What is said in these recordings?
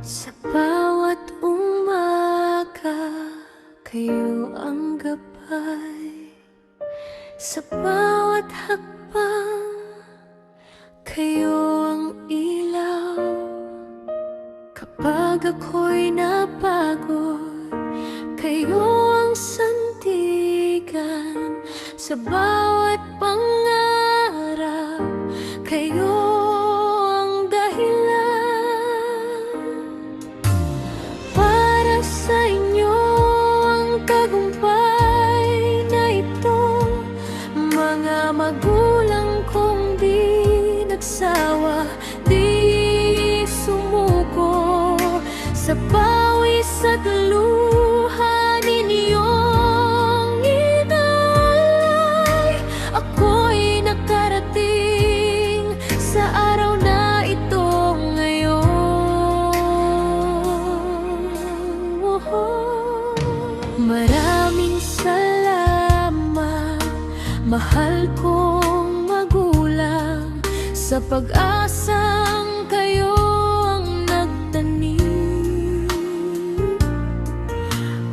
Sa bawat umaga, kayo ang gabay. Sa bawat hakbang, kayo ang ilaw. Kapag ako'y napagod, kayo ang sandigan. Sa bawat pangarap, kayo ang dahilan. Para sa inyo ang tagumpay na ito, mga magulang kong di nagsawa, di sumuko. Sa pawis at luha ninyong inalay, ako'y nakarating sa araw na ito ngayon. Maraming salamat, mahal kong magulang, sa pag-asang kayo ang nagtanim.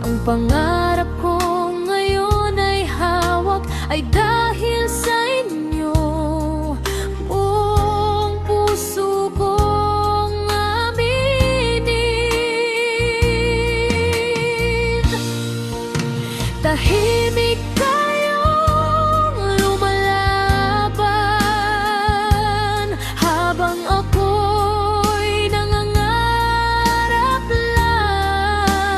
Ang pangarap ko ngayon ay hawak, ay dahil sa inyo. Buong puso kong aminin. Tahimik kayong lumalaban, habang ako'y nangangarap lang.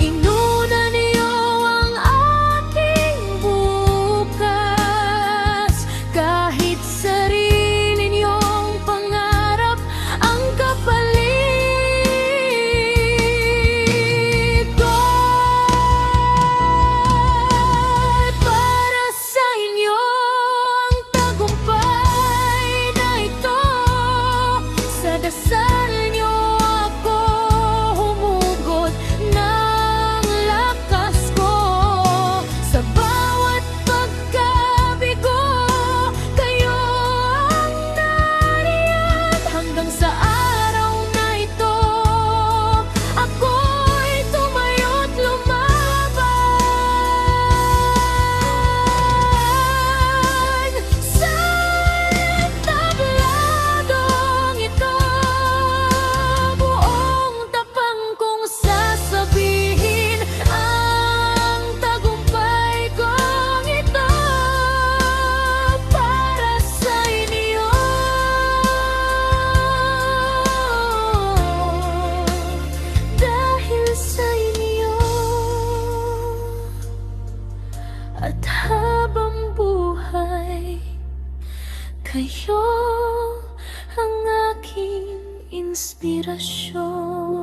Inuna niyo ang aking bukas, kahit sarili niyong pangarap ang kapalit ko. Para sa inyo ang tagumpay na ito, sa dasal niyo ako humugot ng lakas ko. Sa bawat pagkabigo, kayo ang nariyan. Hanggang sa araw na ito, ako'y tumayo't lumaban. Sa tabladong ito, buong tapang kong sasabihin ang tagumpay kong ito. Para sa inyo, dahil sa inyo. At habang buhay, kayo ang aking inspirasyon.